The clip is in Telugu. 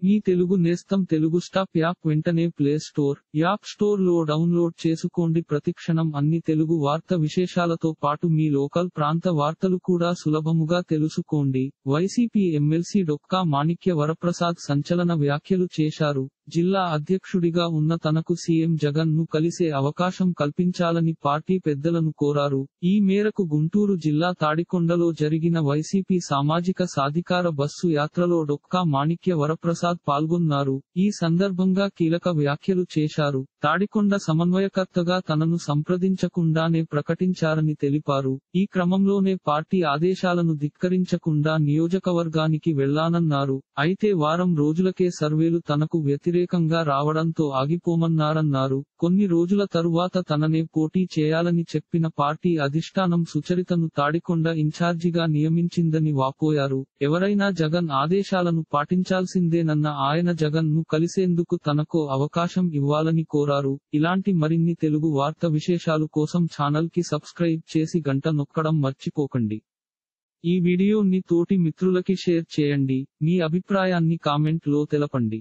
మీ తెలుగు నేస్తం తెలుగు స్టాప్ యాప్ వెంటనే ప్లే స్టోర్, యాప్ స్టోర్ లో డౌన్లోడ్ చేసుకోండి. ప్రతిక్షణం అన్ని తెలుగు వార్త విశేషాలతో పాటు మీ లోకల్ ప్రాంత వార్తలు కూడా సులభముగా తెలుసుకోండి. వైసీపీ ఎమ్మెల్సీ డొక్కా మాణిక్య వరప్రసాద్ సంచలన వ్యాఖ్యలు చేశారు. జిల్లా అధ్యక్షుడిగా ఉన్న తనకు సీఎం జగన్ ను కలిసే అవకాశం కల్పించాలని పార్టీ పెద్దలను కోరారు. ఈ మేరకు గుంటూరు జిల్లా తాడికొండలో జరిగిన వైసీపీ సామాజిక సాధికార బస్సు యాత్రలో డొక్కా మాణిక్య వరప్రసాద్ పాల్గొన్నారు. ఈ సందర్భంగా కీలక వ్యాఖ్యలు చేశారు. తాడికొండ సమన్వయకర్తగా తనను సంప్రదించకుండానే ప్రకటించారని తెలిపారు. ఈ క్రమంలోనే పార్టీ ఆదేశాలను ధిక్కరించకుండా నియోజకవర్గానికి వెళ్లానన్నారు. అయితే వారం రోజులకే సర్వేలు తనకు వ్యతిరేకంగా రావడంతో ఆగిపోమన్నారన్నారు. కొన్ని రోజుల తరువాత తననే పోటీ చేయాలని చెప్పిన పార్టీ అధిష్టానం సుచరితను తాడికొండ ఇన్ఛార్జిగా నియమించిందని వాపోయారు. ఎవరైనా జగన్ ఆదేశాలను పాటించాల్సిందేనన్న ఆయన జగన్ ను కలిసేందుకు తనకో అవకాశం ఇవ్వాలని కోరారు. ఇలాంటి మరిన్ని తెలుగు వార్త విశేషాలు కోసం ఛానల్ కి సబ్స్క్రైబ్ చేసి గంట నొక్కడం మర్చిపోకండి. ఈ వీడియోని తోటి మిత్రులకి షేర్ చేయండి. మీ అభిప్రాయాన్ని కామెంట్ లో తెలపండి.